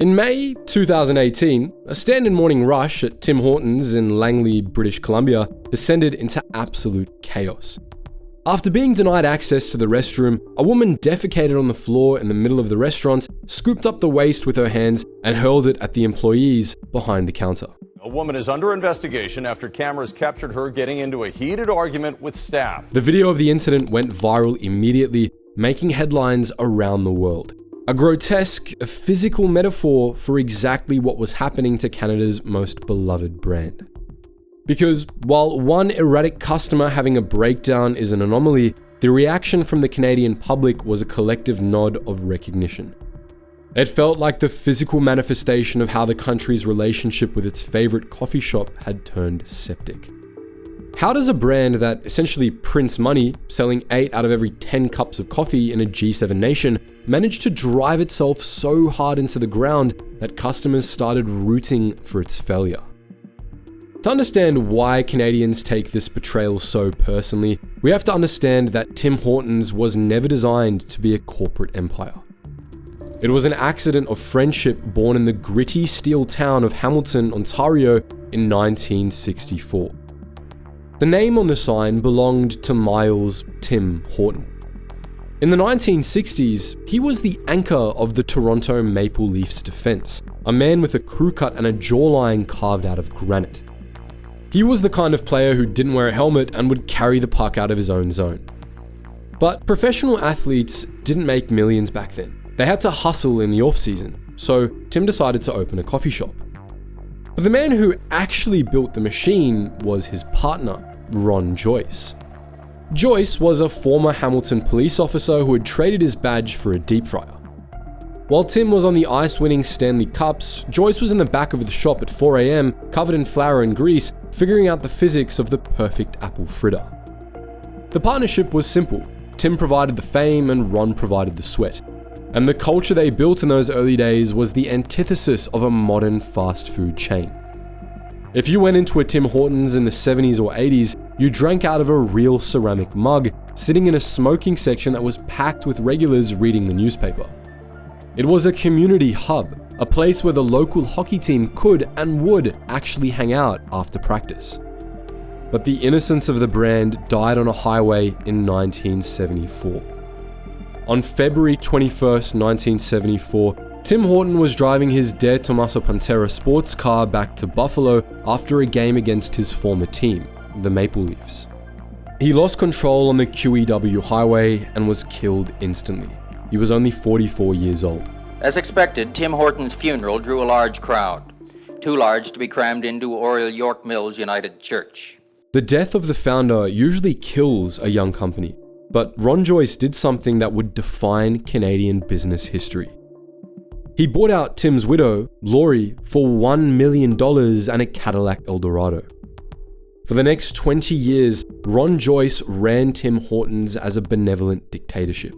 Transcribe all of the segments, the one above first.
In May 2018, a standard morning rush at Tim Hortons in Langley, British Columbia, descended into absolute chaos. After being denied access to the restroom, a woman defecated on the floor in the middle of the restaurant, scooped up the waste with her hands, and hurled it at the employees behind the counter. A woman is under investigation after cameras captured her getting into a heated argument with staff. The video of the incident went viral immediately, making headlines around the world. A grotesque, physical metaphor for exactly what was happening to Canada's most beloved brand. Because while one erratic customer having a breakdown is an anomaly, the reaction from the Canadian public was a collective nod of recognition. It felt like the physical manifestation of how the country's relationship with its favorite coffee shop had turned septic. How does a brand that essentially prints money, selling 8 out of every 10 cups of coffee in a G7 nation, manage to drive itself so hard into the ground that customers started rooting for its failure? To understand why Canadians take this betrayal so personally, we have to understand that Tim Hortons was never designed to be a corporate empire. It was an accident of friendship born in the gritty steel town of Hamilton, Ontario in 1964. The name on the sign belonged to Miles Tim Horton. In the 1960s, he was the anchor of the Toronto Maple Leafs defense, a man with a crew cut and a jawline carved out of granite. He was the kind of player who didn't wear a helmet and would carry the puck out of his own zone. But professional athletes didn't make millions back then. They had to hustle in the off-season, so Tim decided to open a coffee shop. But the man who actually built the machine was his partner, Ron Joyce. Joyce was a former Hamilton police officer who had traded his badge for a deep fryer. While Tim was on the ice winning Stanley Cups, Joyce was in the back of the shop at 4 a.m, covered in flour and grease, figuring out the physics of the perfect apple fritter. The partnership was simple. Tim provided the fame and Ron provided the sweat. And the culture they built in those early days was the antithesis of a modern fast food chain. If you went into a Tim Hortons in the 70s or 80s, you drank out of a real ceramic mug, sitting in a smoking section that was packed with regulars reading the newspaper. It was a community hub, a place where the local hockey team could and would actually hang out after practice. But the innocence of the brand died on a highway in 1974. On February 21st, 1974, Tim Horton was driving his De Tomaso Pantera sports car back to Buffalo after a game against his former team, the Maple Leafs. He lost control on the QEW highway and was killed instantly. He was only 44 years old. As expected, Tim Horton's funeral drew a large crowd, too large to be crammed into Oriel York Mills United Church. The death of the founder usually kills a young company, but Ron Joyce did something that would define Canadian business history. He bought out Tim's widow, Laurie, for $1 million and a Cadillac Eldorado. For the next 20 years, Ron Joyce ran Tim Hortons as a benevolent dictatorship.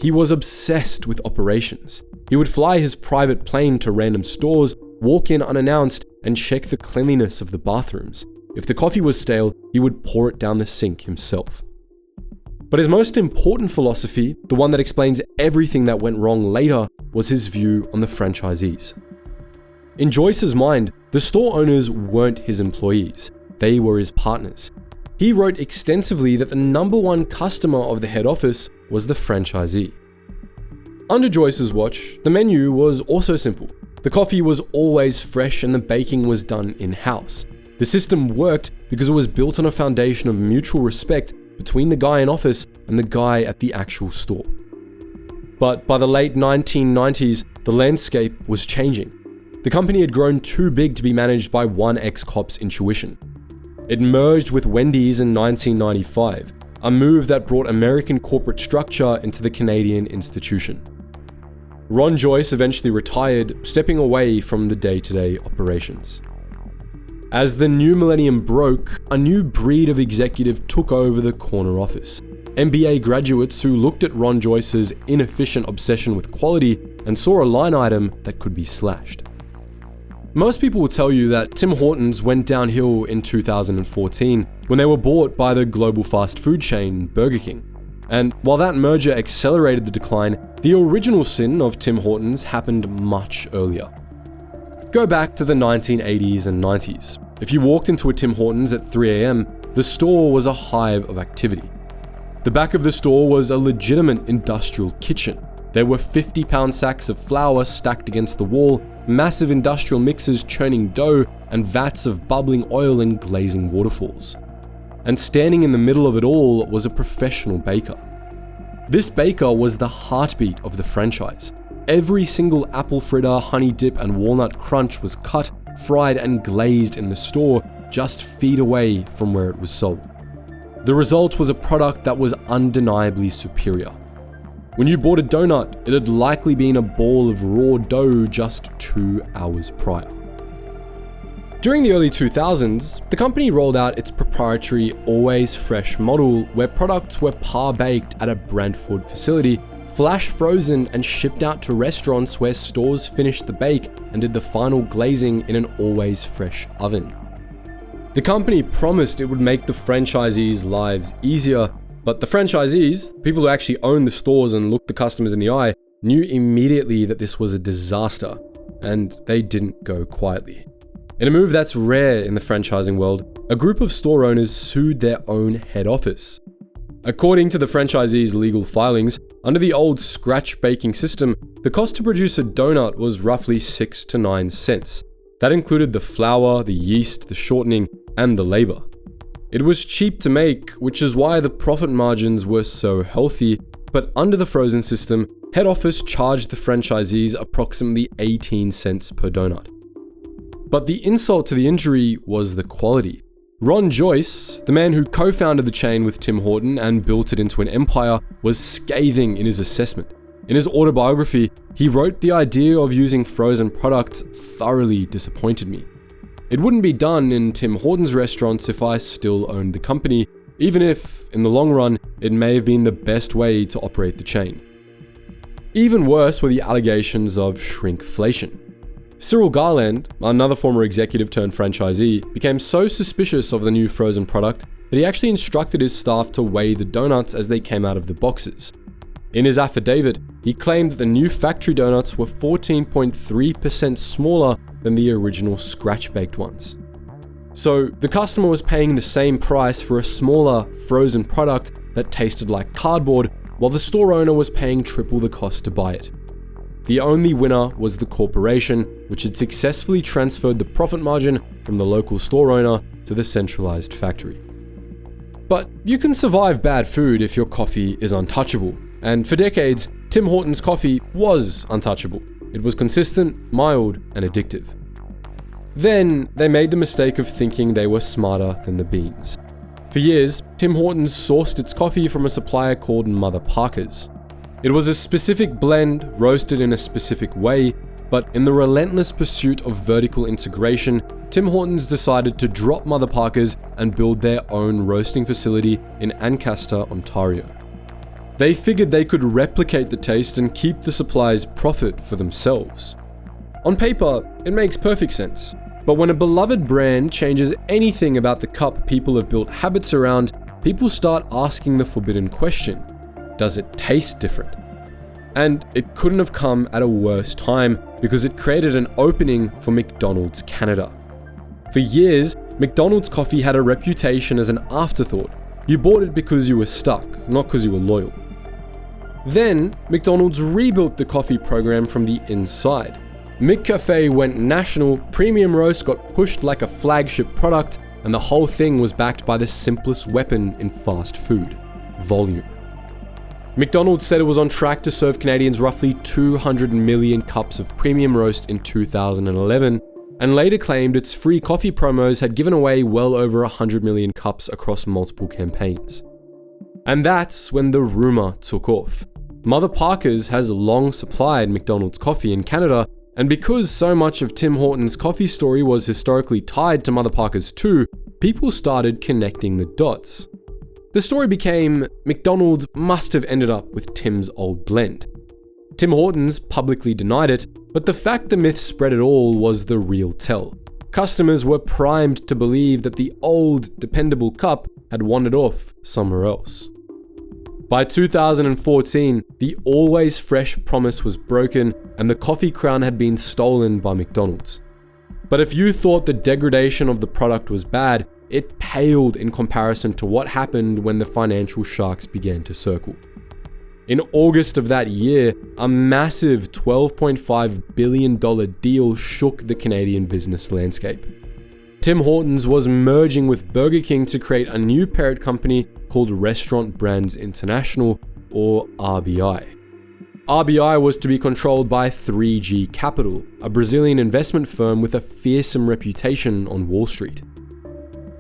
He was obsessed with operations. He would fly his private plane to random stores, walk in unannounced, and check the cleanliness of the bathrooms. If the coffee was stale, he would pour it down the sink himself. But his most important philosophy, the one that explains everything that went wrong later, was his view on the franchisees. In Joyce's mind, the store owners weren't his employees, they were his partners. He wrote extensively that the number one customer of the head office was the franchisee. Under Joyce's watch, the menu was also simple. The coffee was always fresh and the baking was done in-house. The system worked because it was built on a foundation of mutual respect between the guy in office and the guy at the actual store. But by the late 1990s, the landscape was changing. The company had grown too big to be managed by one ex-cop's intuition. It merged with Wendy's in 1995, a move that brought American corporate structure into the Canadian institution. Ron Joyce eventually retired, stepping away from the day-to-day operations. As the new millennium broke, a new breed of executive took over the corner office. MBA graduates who looked at Ron Joyce's inefficient obsession with quality and saw a line item that could be slashed. Most people will tell you that Tim Hortons went downhill in 2014 when they were bought by the global fast food chain Burger King. And while that merger accelerated the decline, the original sin of Tim Hortons happened much earlier. Go back to the 1980s and 90s. If you walked into a Tim Hortons at 3 a.m., the store was a hive of activity. The back of the store was a legitimate industrial kitchen. There were 50-pound sacks of flour stacked against the wall, massive industrial mixers churning dough, and vats of bubbling oil and glazing waterfalls. And standing in the middle of it all was a professional baker. This baker was the heartbeat of the franchise. Every single apple fritter, honey dip, and walnut crunch was cut, fried, and glazed in the store, just feet away from where it was sold. The result was a product that was undeniably superior. When you bought a donut, it had likely been a ball of raw dough just 2 hours prior. During the early 2000s, the company rolled out its proprietary Always Fresh model where products were par-baked at a Brantford facility, flash frozen and shipped out to restaurants where stores finished the bake and did the final glazing in an Always Fresh oven. The company promised it would make the franchisees' lives easier, but the franchisees, people who actually owned the stores and looked the customers in the eye, knew immediately that this was a disaster, and they didn't go quietly. In a move that's rare in the franchising world, a group of store owners sued their own head office. According to the franchisees' legal filings, under the old scratch baking system, the cost to produce a donut was roughly 6 to 9 cents. That included the flour, the yeast, the shortening, and the labor. It was cheap to make, which is why the profit margins were so healthy, but under the frozen system, head office charged the franchisees approximately 18 cents per donut. But the insult to the injury was the quality. Ron Joyce, the man who co-founded the chain with Tim Horton and built it into an empire, was scathing in his assessment. In his autobiography, he wrote, "The idea of using frozen products thoroughly disappointed me. It wouldn't be done in Tim Hortons restaurants if I still owned the company, even if, in the long run, it may have been the best way to operate the chain." Even worse were the allegations of shrinkflation. Cyril Garland, another former executive turned franchisee, became so suspicious of the new frozen product that he actually instructed his staff to weigh the donuts as they came out of the boxes. In his affidavit, he claimed that the new factory donuts were 14.3% smaller than the original scratch-baked ones. So the customer was paying the same price for a smaller, frozen product that tasted like cardboard, while the store owner was paying triple the cost to buy it. The only winner was the corporation, which had successfully transferred the profit margin from the local store owner to the centralized factory. But you can survive bad food if your coffee is untouchable, and for decades, Tim Hortons coffee was untouchable. It was consistent, mild, and addictive. Then, they made the mistake of thinking they were smarter than the beans. For years, Tim Hortons sourced its coffee from a supplier called Mother Parkers. It was a specific blend, roasted in a specific way, but in the relentless pursuit of vertical integration, Tim Hortons decided to drop Mother Parkers and build their own roasting facility in Ancaster, Ontario. They figured they could replicate the taste and keep the supplier's profit for themselves. On paper, it makes perfect sense, but when a beloved brand changes anything about the cup people have built habits around, people start asking the forbidden question: does it taste different? And it couldn't have come at a worse time because it created an opening for McDonald's Canada. For years, McDonald's coffee had a reputation as an afterthought. You bought it because you were stuck, not because you were loyal. Then, McDonald's rebuilt the coffee program from the inside. McCafe went national, premium roast got pushed like a flagship product, and the whole thing was backed by the simplest weapon in fast food: volume. McDonald's said it was on track to serve Canadians roughly 200 million cups of premium roast in 2011, and later claimed its free coffee promos had given away well over 100 million cups across multiple campaigns. And that's when the rumor took off. Mother Parkers has long supplied McDonald's coffee in Canada, and because so much of Tim Hortons' coffee story was historically tied to Mother Parkers too, people started connecting the dots. The story became McDonald's must have ended up with Tim's old blend. Tim Hortons publicly denied it, but the fact the myth spread at all was the real tell. Customers were primed to believe that the old, dependable cup had wandered off somewhere else. By 2014, the always fresh promise was broken and the coffee crown had been stolen by McDonald's. But if you thought the degradation of the product was bad, it paled in comparison to what happened when the financial sharks began to circle. In August of that year, a massive $12.5 billion deal shook the Canadian business landscape. Tim Hortons was merging with Burger King to create a new parent company called Restaurant Brands International, or RBI. RBI was to be controlled by 3G Capital, a Brazilian investment firm with a fearsome reputation on Wall Street.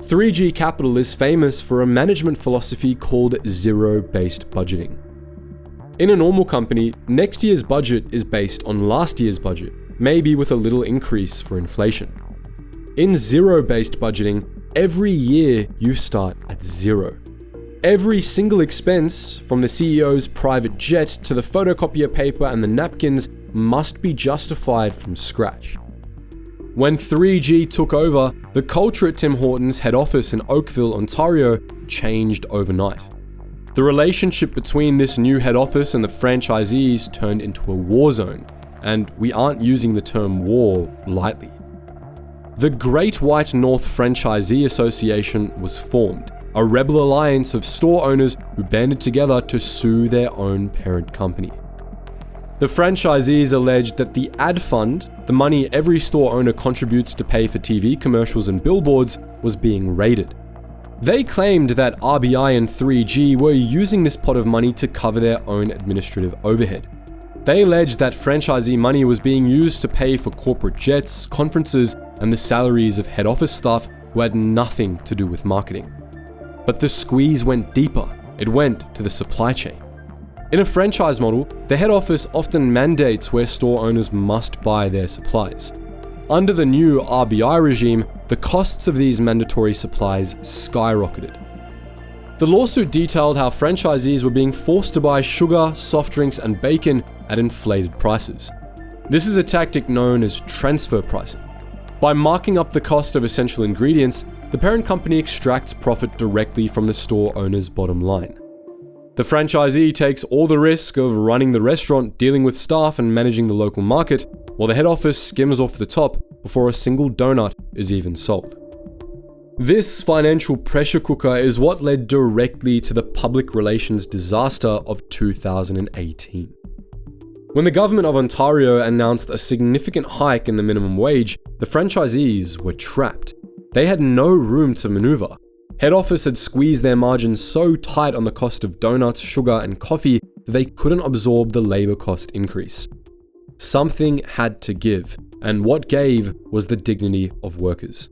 3G Capital is famous for a management philosophy called zero-based budgeting. In a normal company, next year's budget is based on last year's budget, maybe with a little increase for inflation. In zero-based budgeting, every year you start at zero. Every single expense, from the CEO's private jet to the photocopier paper and the napkins, must be justified from scratch. When 3G took over, the culture at Tim Hortons' head office in Oakville, Ontario, changed overnight. The relationship between this new head office and the franchisees turned into a war zone, and we aren't using the term war lightly. The Great White North Franchisee Association was formed, a rebel alliance of store owners who banded together to sue their own parent company. The franchisees alleged that the ad fund, the money every store owner contributes to pay for TV commercials and billboards, was being raided. They claimed that RBI and 3G were using this pot of money to cover their own administrative overhead. They alleged that franchisee money was being used to pay for corporate jets, conferences, and the salaries of head office staff who had nothing to do with marketing. But the squeeze went deeper. It went to the supply chain. In a franchise model, the head office often mandates where store owners must buy their supplies. Under the new RBI regime, the costs of these mandatory supplies skyrocketed. The lawsuit detailed how franchisees were being forced to buy sugar, soft drinks, and bacon at inflated prices. This is a tactic known as transfer pricing. By marking up the cost of essential ingredients, the parent company extracts profit directly from the store owner's bottom line. The franchisee takes all the risk of running the restaurant, dealing with staff, and managing the local market, while the head office skims off the top before a single donut is even sold. This financial pressure cooker is what led directly to the public relations disaster of 2018. When the government of Ontario announced a significant hike in the minimum wage, the franchisees were trapped. They had no room to maneuver. Head office had squeezed their margins so tight on the cost of donuts, sugar, and coffee that they couldn't absorb the labor cost increase. Something had to give, and what gave was the dignity of workers.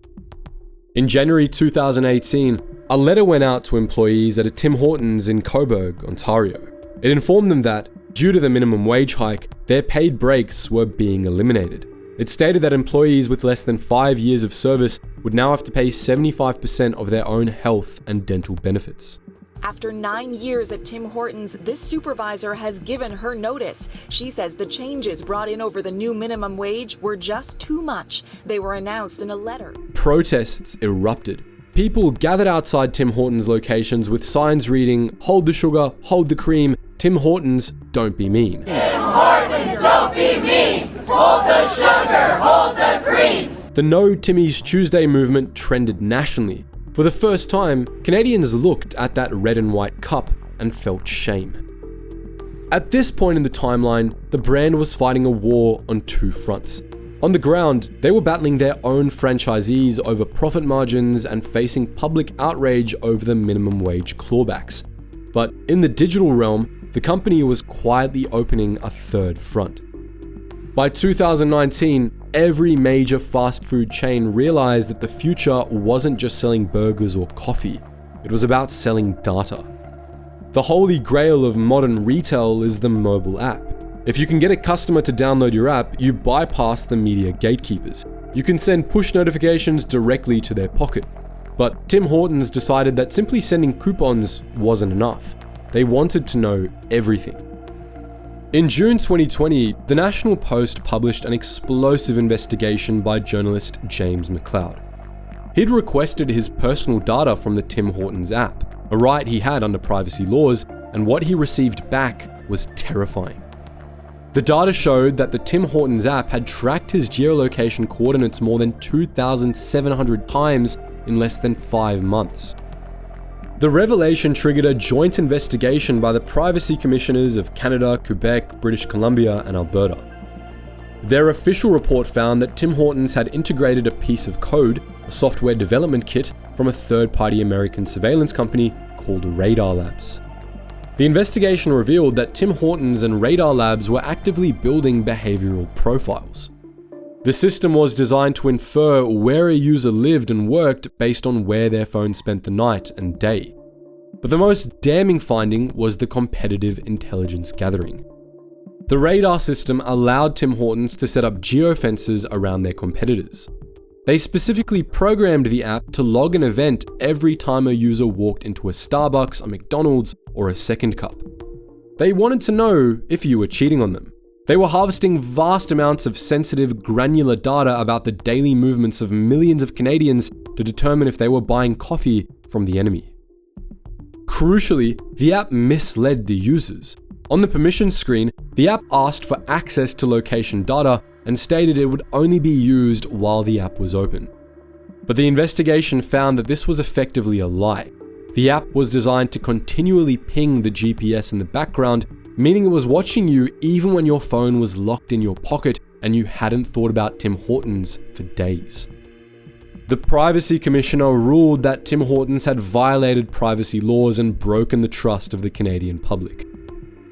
In January 2018, a letter went out to employees at a Tim Hortons in Cobourg, Ontario. It informed them that, due to the minimum wage hike, their paid breaks were being eliminated. It stated that employees with less than 5 years of service would now have to pay 75% of their own health and dental benefits. After 9 years at Tim Hortons, this supervisor has given her notice. She says the changes brought in over the new minimum wage were just too much. They were announced in a letter. Protests erupted. People gathered outside Tim Hortons locations with signs reading, "Hold the sugar, hold the cream, Tim Hortons, don't be mean." Tim Hortons, don't be mean! Hold the sugar, hold the cream! The No Timmy's Tuesday movement trended nationally. For the first time, Canadians looked at that red and white cup and felt shame. At this point in the timeline, the brand was fighting a war on two fronts. On the ground, they were battling their own franchisees over profit margins and facing public outrage over the minimum wage clawbacks. But in the digital realm, the company was quietly opening a third front. By 2019, every major fast food chain realized that the future wasn't just selling burgers or coffee, it was about selling data. The holy grail of modern retail is the mobile app. If you can get a customer to download your app, you bypass the media gatekeepers. You can send push notifications directly to their pocket. But Tim Hortons decided that simply sending coupons wasn't enough. They wanted to know everything. In June 2020, the National Post published an explosive investigation by journalist James McLeod. He'd requested his personal data from the Tim Hortons app, a right he had under privacy laws, and what he received back was terrifying. The data showed that the Tim Hortons app had tracked his geolocation coordinates more than 2,700 times in less than 5 months. The revelation triggered a joint investigation by the Privacy Commissioners of Canada, Quebec, British Columbia, and Alberta. Their official report found that Tim Hortons had integrated a piece of code, a software development kit, from a third-party American surveillance company called Radar Labs. The investigation revealed that Tim Hortons and Radar Labs were actively building behavioral profiles. The system was designed to infer where a user lived and worked based on where their phone spent the night and day. But the most damning finding was the competitive intelligence gathering. The radar system allowed Tim Hortons to set up geofences around their competitors. They specifically programmed the app to log an event every time a user walked into a Starbucks, a McDonald's, or a Second Cup. They wanted to know if you were cheating on them. They were harvesting vast amounts of sensitive, granular data about the daily movements of millions of Canadians to determine if they were buying coffee from the enemy. Crucially, the app misled the users. On the permissions screen, the app asked for access to location data and stated it would only be used while the app was open. But the investigation found that this was effectively a lie. The app was designed to continually ping the GPS in the background, meaning it was watching you even when your phone was locked in your pocket and you hadn't thought about Tim Hortons for days. The Privacy Commissioner ruled that Tim Hortons had violated privacy laws and broken the trust of the Canadian public.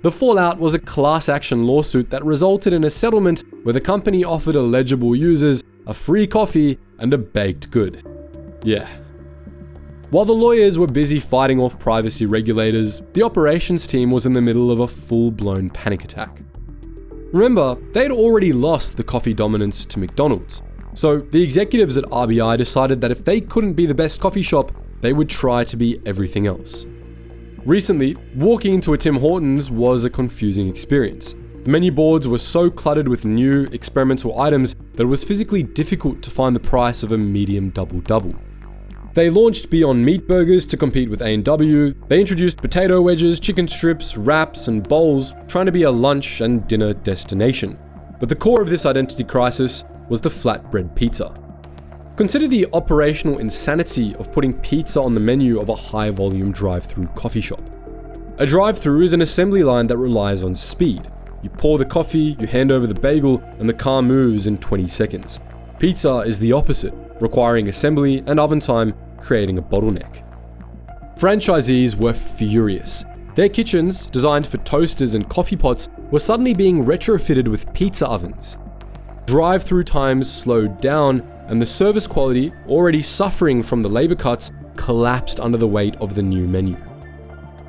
The fallout was a class action lawsuit that resulted in a settlement where the company offered eligible users a free coffee and a baked good. Yeah. While the lawyers were busy fighting off privacy regulators, the operations team was in the middle of a full-blown panic attack. Remember, they'd already lost the coffee dominance to McDonald's, so the executives at RBI decided that if they couldn't be the best coffee shop, they would try to be everything else. Recently, walking into a Tim Hortons was a confusing experience. The menu boards were so cluttered with new, experimental items that it was physically difficult to find the price of a medium double-double. They launched Beyond Meat burgers to compete with A&W. They introduced potato wedges, chicken strips, wraps, and bowls, trying to be a lunch and dinner destination. But the core of this identity crisis was the flatbread pizza. Consider the operational insanity of putting pizza on the menu of a high-volume drive-through coffee shop. A drive-through is an assembly line that relies on speed. You pour the coffee, you hand over the bagel, and the car moves in 20 seconds. Pizza is the opposite, requiring assembly and oven time, creating a bottleneck. Franchisees were furious. Their kitchens, designed for toasters and coffee pots, were suddenly being retrofitted with pizza ovens. Drive-through times slowed down, and the service quality, already suffering from the labor cuts, collapsed under the weight of the new menu.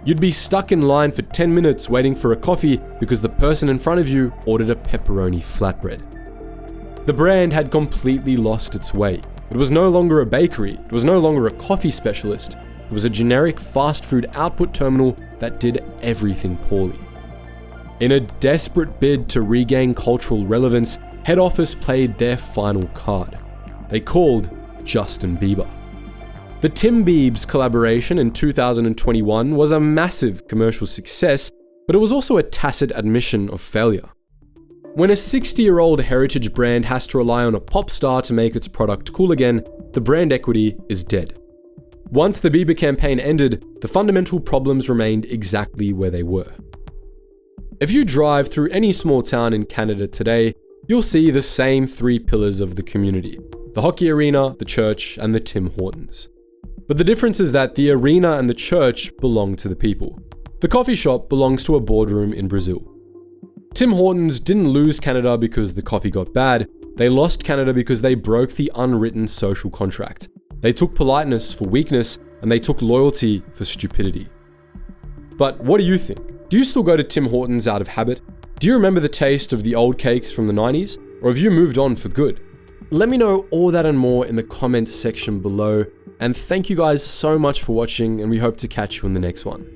You'd be stuck in line for 10 minutes waiting for a coffee because the person in front of you ordered a pepperoni flatbread. The brand had completely lost its way. It was no longer a bakery, it was no longer a coffee specialist, it was a generic fast food output terminal that did everything poorly. In a desperate bid to regain cultural relevance, head office played their final card. They called Justin Bieber. The Tim Biebs collaboration in 2021 was a massive commercial success, but it was also a tacit admission of failure. When a 60-year-old heritage brand has to rely on a pop star to make its product cool again, the brand equity is dead. Once the Bieber campaign ended, the fundamental problems remained exactly where they were. If you drive through any small town in Canada today, you'll see the same 3 pillars of the community: the hockey arena, the church, and the Tim Hortons. But the difference is that the arena and the church belong to the people. The coffee shop belongs to a boardroom in Brazil. Tim Hortons didn't lose Canada because the coffee got bad. They lost Canada because they broke the unwritten social contract. They took politeness for weakness, and they took loyalty for stupidity. But what do you think? Do you still go to Tim Hortons out of habit? Do you remember the taste of the old cakes from the 90s? Or have you moved on for good? Let me know all that and more in the comments section below. And thank you guys so much for watching, and we hope to catch you in the next one.